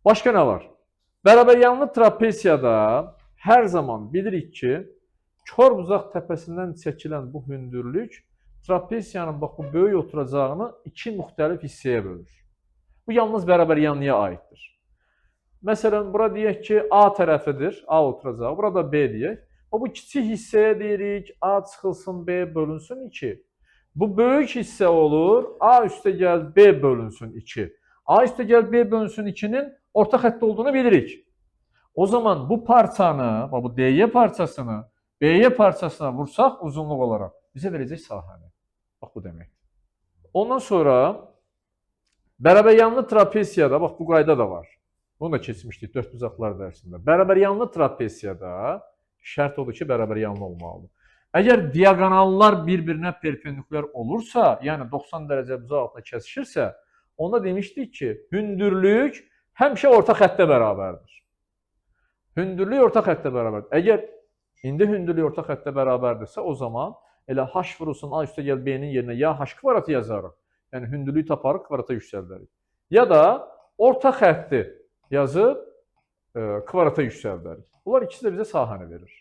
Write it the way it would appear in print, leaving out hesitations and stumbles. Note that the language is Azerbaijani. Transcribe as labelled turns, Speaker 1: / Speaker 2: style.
Speaker 1: Başqa nə var? Bərabəryanlı trapesiyada hər zaman bilirik ki, kör buzaq təpəsindən çəkilən bu hündürlük trapesiyanın bax bu böyük oturacağını iki müxtəlif hissəyə bölür. Bu yalnız bərabəryanlıya aiddir. Məsələn, bura deyək ki, A tərəfidir, A oturacağı, burada B deyək. Bu kiçik hissəyə deyirik, A çıxılsın, B bölünsün 2. Bu böyük hissə olur, A üstə gəl B bölünsün 2. A üstə gəl B bölünsün 2-nin orta xətt olduğunu bilirik. O zaman bu parçanı, bu DY parçasını BY parçasına vursaq uzunluq olaraq bizə verəcək sahəni. Bax bu deməkdir. Ondan sonra bərabəryanlı trapesiyada, bax bu qayda da var. Bunu da keçmişdik dördbucaqlar dərsində. Bərabəryanlı trapesiyada şərt odur ki, bərabəryanlı olmalıdır. Əgər diaqonallar bir-birinə perpendikulyar olursa, yəni 90 dərəcə bucaq altına kəsişirsə, onda demişdik ki, hündürlük həmişə orta xəttə bərabərdir. Hündürlük orta xəttə bərabərdir. Əgər indi hündürlük orta xəttə bərabərdirsə, o zaman elə h vurulsun A üstə gəl B-nin yerinə ya h kvadratı yazarıq. Yəni hündürlüyü taparıq, kvadrata yüksəldərik. Ya da orta xətti yazıb kvadrata yüksəldərik. Bunlar ikisi də bizə sahəni verir.